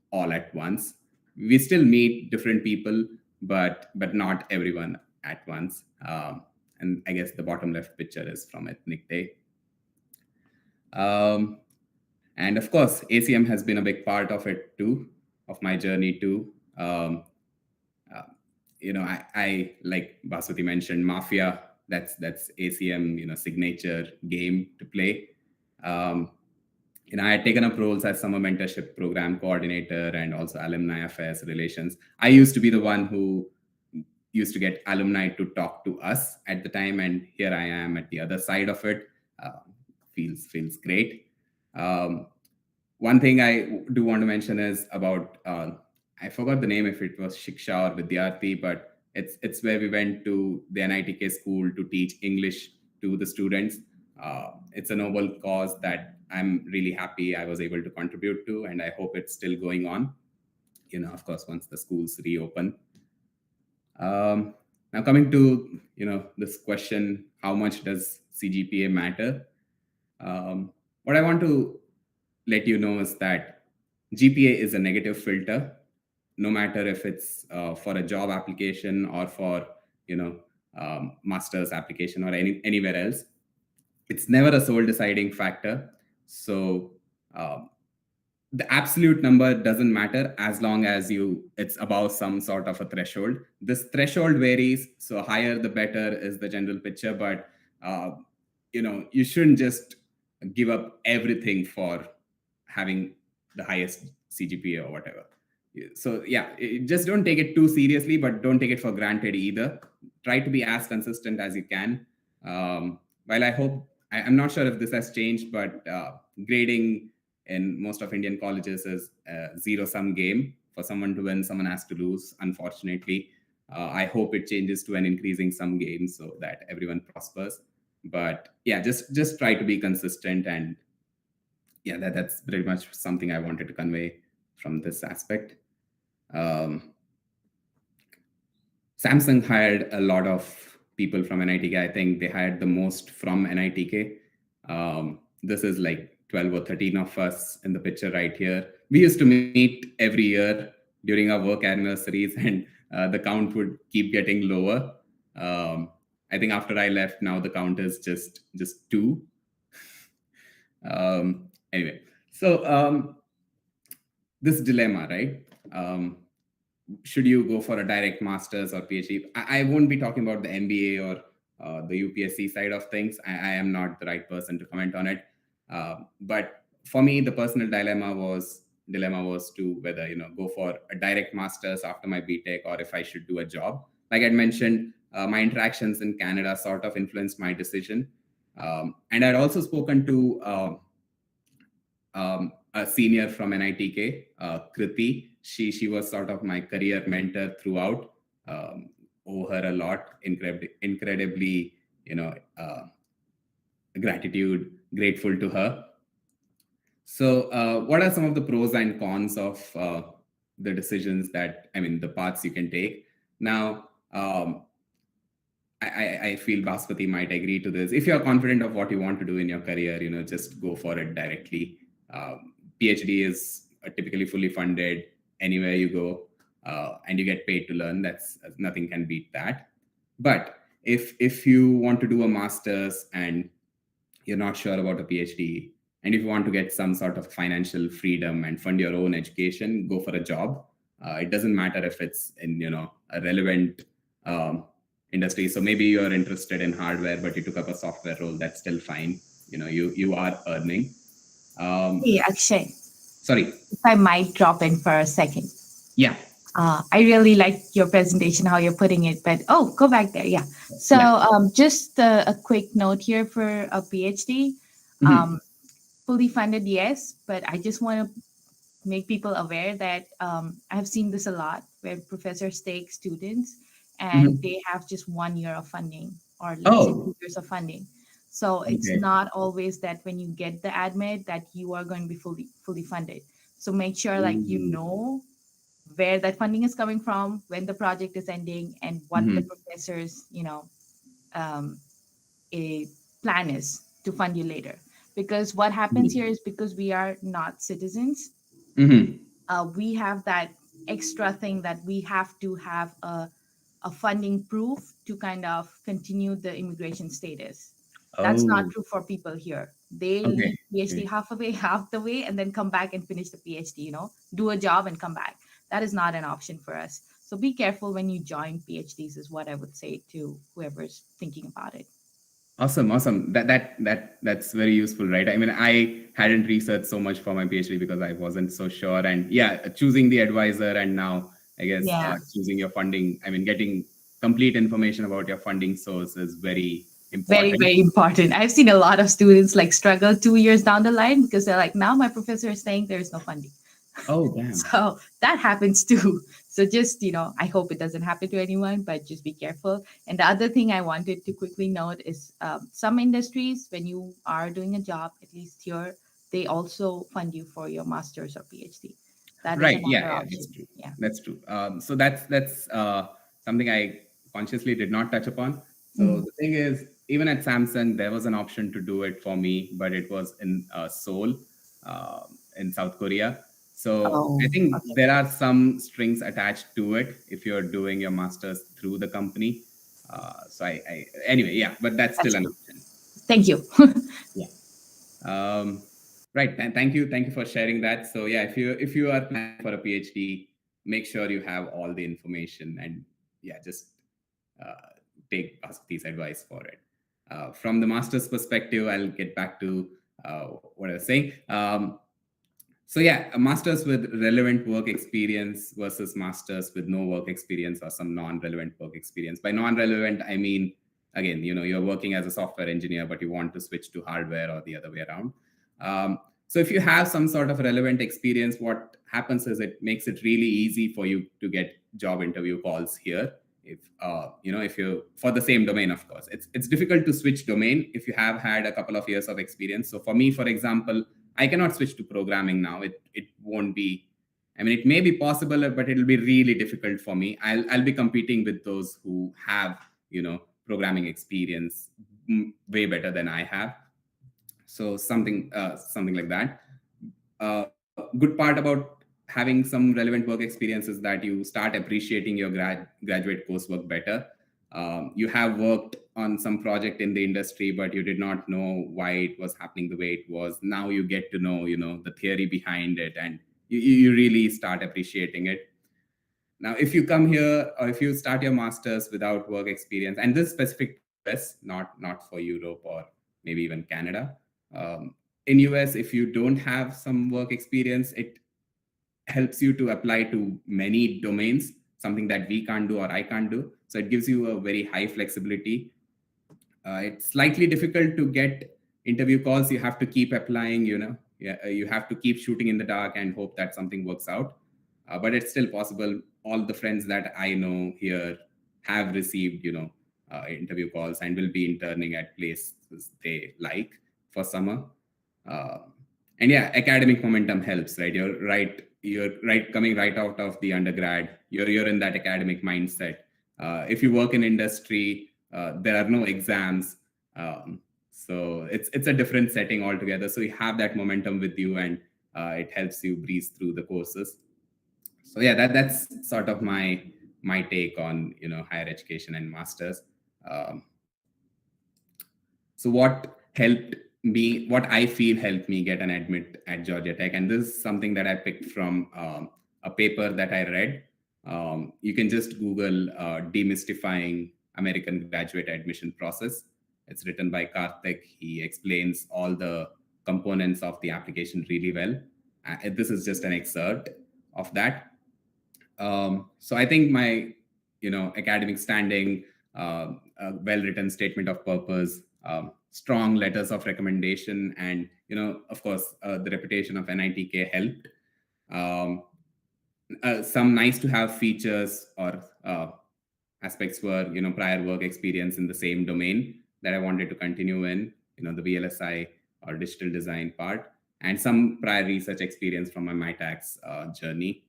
all at once. We still meet different people, but not everyone at once. And I guess the bottom left picture is from ethnic day. um, and of course, ACM has been a big part of it too, of my journey too. Uh, I like Bhaswati mentioned Mafia. That's ACM, signature game to play. Um, I had taken up roles as summer mentorship program coordinator and also alumni affairs relations. I used to be the one who used to get alumni to talk to us at the time, and here I am at the other side of it. Feels great. Um, One thing I do want to mention is about I forgot the name, if it was Shiksha or Vidyarthi, but it's where we went to the NITK school to teach English to the students. It's a noble cause that I'm really happy I was able to contribute to, and I hope it's still going on. Of course, once the schools reopen. Now coming to this question, how much does Cgpa matter? What I want to let you know is that GPA is a negative filter, no matter if it's for a job application or for master's application or anywhere else. It's never a sole deciding factor. So the absolute number doesn't matter as long as it's above some sort of a threshold. This threshold varies, so higher the better is the general picture, but you shouldn't just give up everything for having the highest CGPA or whatever. So yeah, just don't take it too seriously, but don't take it for granted either. Try to be as consistent as you can. While I'm not sure if this has changed, but grading in most of Indian colleges is a zero-sum game. For someone to win, someone has to lose, unfortunately. I hope it changes to an increasing sum game so that everyone prospers. But yeah, just try to be consistent, and yeah, that's pretty much something I wanted to convey from this aspect. Samsung hired a lot of people from NITK. I think they hired the most from NITK. This is like 12 or 13 of us in the picture right here. We used to meet every year during our work anniversaries, and the count would keep getting lower. I think after I left, now the count is just two. Anyway, so this dilemma, right? Should you go for a direct master's or PhD? I won't be talking about the MBA or the UPSC side of things. I am not the right person to comment on it. But for me, the personal dilemma was to whether go for a direct master's after my BTech, or if I should do a job. Like I mentioned, my interactions in Canada sort of influenced my decision, and I'd also spoken to a senior from NITK, Kriti. She was sort of my career mentor throughout. Owe her a lot. Incredibly, grateful to her. So, what are some of the pros and cons of the decisions the paths you can take? Now, I feel Bhaswati might agree to this. If you're confident of what you want to do in your career, just go for it directly. PhD is typically fully funded anywhere you go, and you get paid to learn. That's nothing can beat that. But if you want to do a master's and you're not sure about a PhD, and if you want to get some sort of financial freedom and fund your own education, go for a job. It doesn't matter if it's in a relevant industry. So maybe you're interested in hardware, but you took up a software role. That's still fine. You are earning. Hey, Akshay, Sorry. if I might drop in for a second. Yeah. I really like your presentation, how you're putting it, but go back there. Yeah. So just a quick note here for a PhD. Fully funded, yes, but I just want to make people aware that I've seen this a lot where professors take students and they have just 1 year of funding, or let's say 2 years of funding. So it's not always that when you get the admit that you are going to be fully funded. So make sure where that funding is coming from, when the project is ending, and what the professor's a plan is to fund you later. Because what happens here is, because we are not citizens, we have that extra thing that we have to have a funding proof to kind of continue the immigration status. That's not true for people here. They leave PhD half the way, and then come back and finish the PhD, do a job and come back. That is not an option for us. So be careful when you join PhDs is what I would say to whoever's thinking about it. Awesome. That's very useful, right? I hadn't researched so much for my PhD because I wasn't so sure. And choosing the advisor, and now I guess choosing your funding. Getting complete information about your funding source is very important. Very, very important. I've seen a lot of students struggle 2 years down the line because they're like, now my professor is saying there is no funding. Oh, damn. So that happens too. So just, I hope it doesn't happen to anyone, but just be careful. And the other thing I wanted to quickly note is some industries, when you are doing a job, at least here, they also fund you for your master's or PhD. That right. Is That's true. Yeah, that's true. So that's something I consciously did not touch upon. So the thing is, even at Samsung, there was an option to do it for me, but it was in Seoul, in South Korea. So I think there are some strings attached to it if you're doing your master's through the company. So anyway, but that's still an option. Thank you. Right. Thank you for sharing that. So if you are planning for a PhD, make sure you have all the information, and just take Bhaswati's advice for it. From the master's perspective, I'll get back to what I was saying. So a master's with relevant work experience versus masters with no work experience or some non-relevant work experience. By non-relevant, I mean, again, you're working as a software engineer, but you want to switch to hardware or the other way around. So if you have some sort of relevant experience, what happens is it makes it really easy for you to get job interview calls here. If you for the same domain, of course, it's difficult to switch domain if you have had a couple of years of experience. So for me, for example, I cannot switch to programming now. It won't be. It may be possible, but it'll be really difficult for me. I'll be competing with those who have programming experience way better than I have. So something like that. Good part about having some relevant work experience is that you start appreciating your graduate coursework better. You have worked on some project in the industry, but you did not know why it was happening the way it was. Now you get to know, the theory behind it, and you really start appreciating it. Now, if you come here or if you start your masters without work experience, and this is specific to US, not for Europe or maybe even Canada. In US, if you don't have some work experience, it helps you to apply to many domains, something that we can't do or I can't do. So it gives you a very high flexibility. It's slightly difficult to get interview calls. You have to keep applying, yeah, you have to keep shooting in the dark and hope that something works out. But it's still possible. All the friends that I know here have received, interview calls and will be interning at places they like for summer. Uh, and yeah, academic momentum helps, right? You're right coming right out of the undergrad. You're in that academic mindset. If you work in industry, there are no exams. So it's a different setting altogether. So you have that momentum with you, and it helps you breeze through the courses. So yeah, that's sort of my take on higher education and masters. Um, so what I feel helped me get an admit at Georgia Tech, and this is something that I picked from a paper that I read. You can just Google demystifying American graduate admission process. It's written by Karthik. He explains all the components of the application really well. This is just an excerpt of that. So I think my, academic standing, a well-written statement of purpose, strong letters of recommendation, and of course, the reputation of NITK helped. Um, some nice to have features or aspects were, prior work experience in the same domain that I wanted to continue in, the VLSI or digital design part, and some prior research experience from my MyTax journey.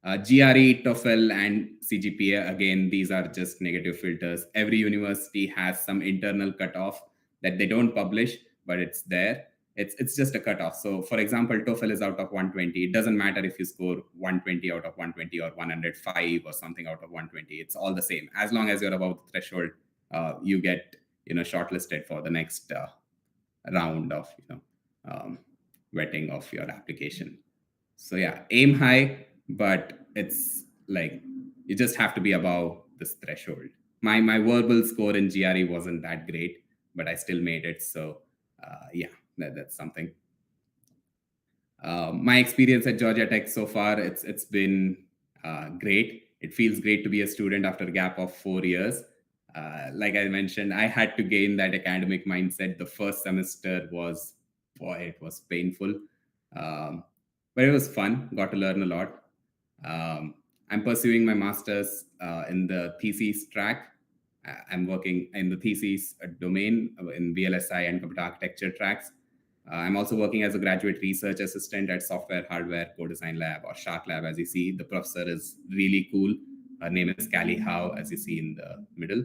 GRE, TOEFL, and Cgpa, again, these are just negative filters. Every university has some internal cutoff that they don't publish, but it's there. It's just a cutoff. So, for example, TOEFL is out of 120. It doesn't matter if you score 120 out of 120 or 105 or something out of 120. It's all the same. As long as you're above the threshold, you get shortlisted for the next round of um, vetting of your application. So yeah, aim high, but it's like you just have to be above this threshold. My verbal score in GRE wasn't that great, but I still made it. So yeah, that's something. My experience at Georgia Tech so far, it's been great. It feels great to be a student after a gap of 4 years. Like I mentioned, I had to gain that academic mindset. The first semester was, boy, it was painful, but it was fun. Got to learn a lot. I'm pursuing my master's in the thesis track. I'm working in the thesis domain in VLSI and computer architecture tracks. I'm also working as a graduate research assistant at Software Hardware Co-Design Lab, or Shark Lab, as you see. The professor is really cool. Her name is Callie Howe, as you see in the middle.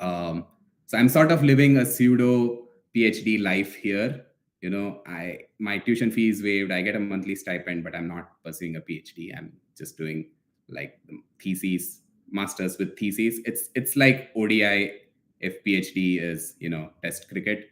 So I'm sort of living a pseudo PhD life here. My tuition fee is waived. I get a monthly stipend, but I'm not pursuing a PhD. I'm just doing like the theses, masters with theses. It's like ODI if PhD is test cricket.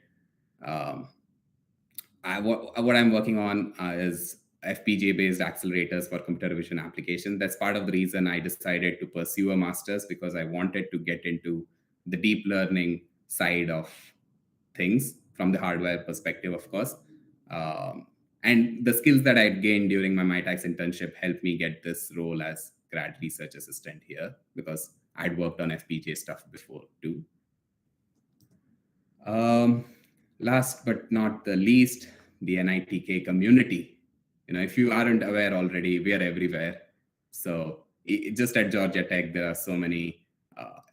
What I'm working on is FPGA-based accelerators for computer vision applications. That's part of the reason I decided to pursue a master's, because I wanted to get into the deep learning side of things from the hardware perspective, of course. And the skills that I gained during my MyTax internship helped me get this role as grad research assistant here, because I'd worked on FPGA stuff before too. Last but not the least, the NITK community. If you aren't aware already, we are everywhere. So just at Georgia Tech, there are so many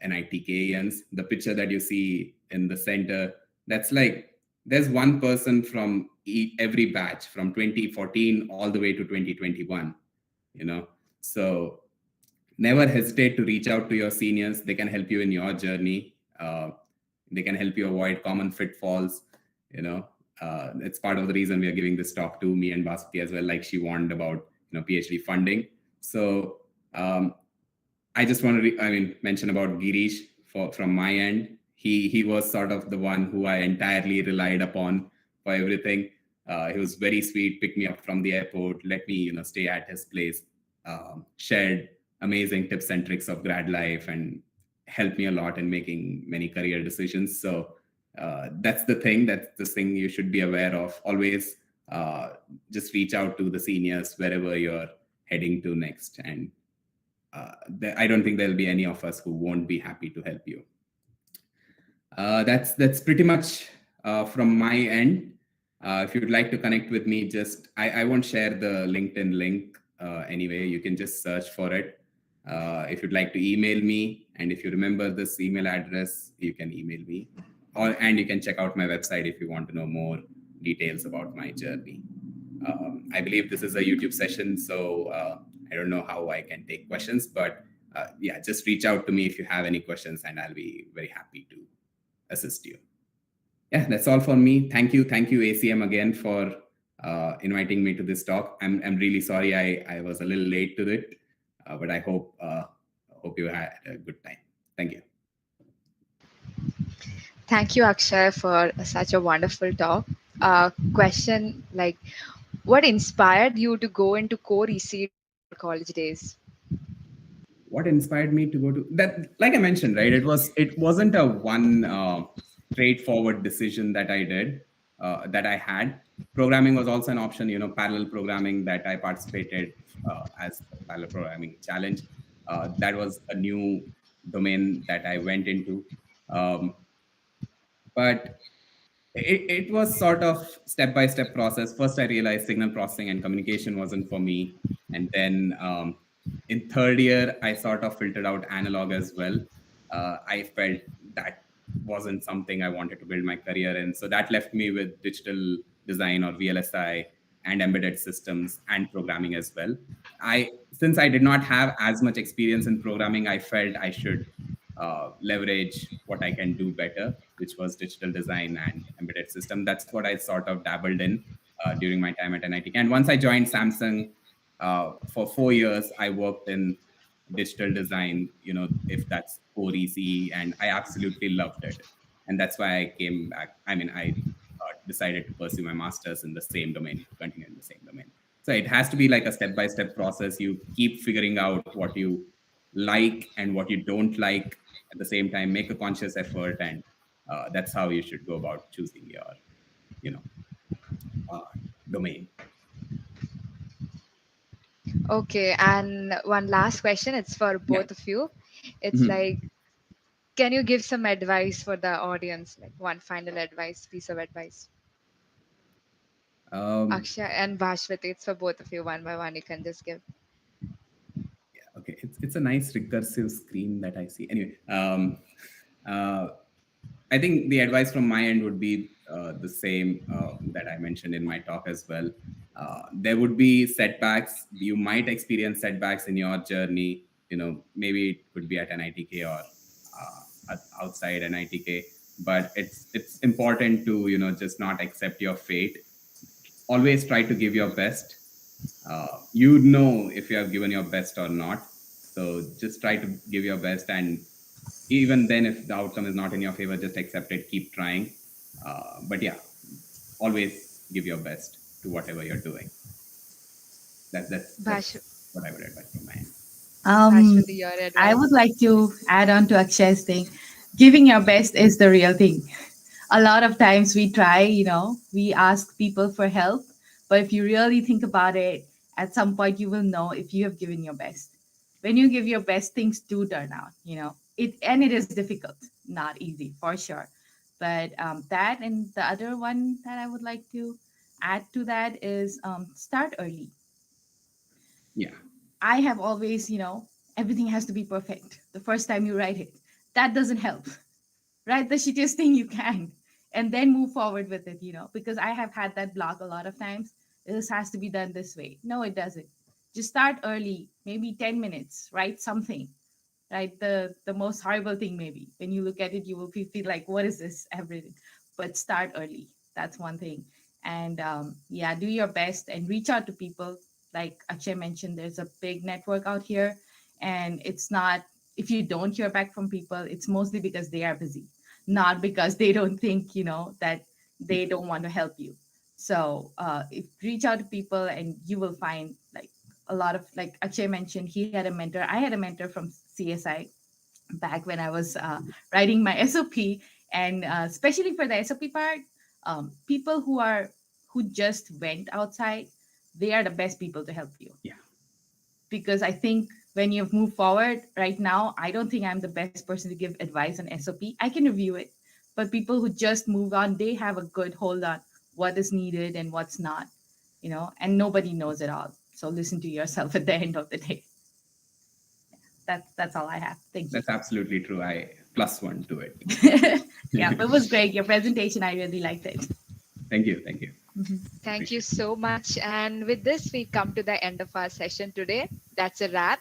NITKians. The picture that you see in the center, that's like, there's one person from every batch from 2014 all the way to 2021, So never hesitate to reach out to your seniors. They can help you in your journey. They can help you avoid common pitfalls. you know. It's part of the reason we are giving this talk to me and Bhaswati as well. Like she warned about PhD funding. So I just want to, mention about Girish from my end. He was sort of the one who I entirely relied upon for everything. He was very sweet, picked me up from the airport, let me, stay at his place, shared amazing tips and tricks of grad life, and helped me a lot in making many career decisions. So that's the thing. That's the thing you should be aware of. Always just reach out to the seniors wherever you're heading to next, and I don't think there'll be any of us who won't be happy to help you. That's pretty much from my end. If you'd like to connect with me, just I won't share the LinkedIn link anyway. You can just search for it. If you'd like to email me, and if you remember this email address, you can email me, and you can check out my website if you want to know more details about my journey. I believe this is a YouTube session, so I don't know how I can take questions, but yeah, just reach out to me if you have any questions, and I'll be very happy to assist you. Yeah, that's all for me. Thank you, ACM again for inviting me to this talk. I'm really sorry I was a little late to it, but I hope you had a good time. Thank you. Thank you, Akshay, for such a wonderful talk. Question like, what inspired you to go into core EC during your college days? What inspired me to go to that? Like I mentioned, right? It wasn't a one straightforward decision that I did, that I had. Programming was also an option, parallel programming that I participated as a parallel programming challenge. That was a new domain that I went into. Um, but it was sort of step-by-step process. First, I realized signal processing and communication wasn't for me. And then in third year, I sort of filtered out analog as well. I felt that wasn't something I wanted to build my career in. So that left me with digital design, or VLSI, and embedded systems and programming as well. Since I did not have as much experience in programming, I felt I should leverage what I can do better, which was digital design and embedded system. That's what I sort of dabbled in during my time at NITK. And once I joined Samsung, for 4 years, I worked in digital design, if that's core ECE, and I absolutely loved it. And that's why I came back. I decided to pursue my master's in the same domain, to continue in the same domain. So it has to be like a step-by-step process. You keep figuring out what you like and what you don't like at the same time, make a conscious effort, and that's how you should go about choosing your, you know, domain. Okay, and one last question. It's for Yeah. both of you. It's Mhm. like, can you give some advice for the audience? Like one final advice, piece of advice. Um, Akshay and Bhashvati, it's for both of you, one by one. You can just give. okay, it's a nice recursive screen that I see. Anyway, uh, I think the advice from my end would be the same that I mentioned in my talk as well. There would be setbacks. You might experience setbacks in your journey. Maybe it could be at NITK or outside NITK. But it's important to just not accept your fate. Always try to give your best. You'd know if you have given your best or not. So just try to give your best, and even then, if the outcome is not in your favor, just accept it, keep trying. But yeah, always give your best to whatever you're doing. That's Bhash- what I would advise from my end. Um, Bhashvati, your I would advice. like to add on to Akshay's thing. Giving your best is the real thing. A lot of times we try, we ask people for help, but if you really think about it, at some point you will know if you have given your best. When you give your best, things do turn out, it is difficult, not easy for sure. But that, and the other one that I would like to add to that is start early. Yeah. I have always, everything has to be perfect the first time you write it. That doesn't help. Write the shittiest thing you can and then move forward with it, because I have had that block a lot of times. This has to be done this way. No, it doesn't. Just start early, maybe 10 minutes, write something. Right? The most horrible thing, maybe. When you look at it, you will feel like, what is this? Everything. But start early. That's one thing. And yeah, do your best and reach out to people. Like Akshay mentioned, there's a big network out here, and it's not, if you don't hear back from people, it's mostly because they are busy, not because they don't think, that they don't want to help you. So if reach out to people, and you will find like a lot of, like Akshay mentioned, he had a mentor. I had a mentor from CSI back when I was writing my SOP, and especially for the SOP part, people who just went outside, they are the best people to help you, Yeah. because I think when you've moved forward right now, I don't think I'm the best person to give advice on SOP. I can review it, but people who just moved on, they have a good hold on what is needed and what's not, and nobody knows it all. So listen to yourself at the end of the day. That's all I have. Thank you. That's absolutely true. I plus one to it. Yeah, but it was great. Your presentation, I really liked it. Thank you. Thank you. Thank you Appreciate so much. And with this, we come to the end of our session today. That's a wrap.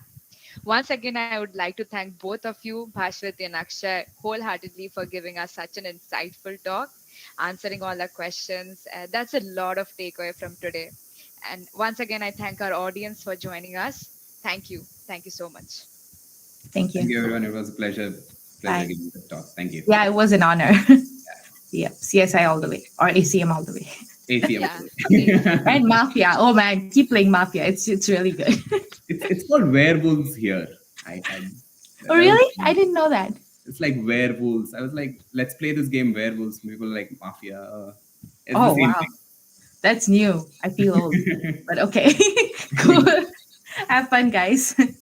Once again, I would like to thank both of you, Bhashwati and Akshay, wholeheartedly for giving us such an insightful talk, answering all our questions. That's a lot of takeaway from today. And once again, I thank our audience for joining us. Thank you. Thank you so much. Thank Thank you. you, everyone. It was a pleasure. Pleasure Bye. giving this talk. Thank you. Yeah, it was an honor. Yeah, CSI all the way, or ACM all the way. ACM. Yeah, amazing. And Mafia. Oh man, keep playing Mafia. It's really good. It's called werewolves here. I Oh that was, really? I didn't know that. it's like werewolves. I was like, let's play this game werewolves. People are like mafia. It's the Oh same wow, that's new. I feel old, thing. but okay. Cool. Have fun, guys.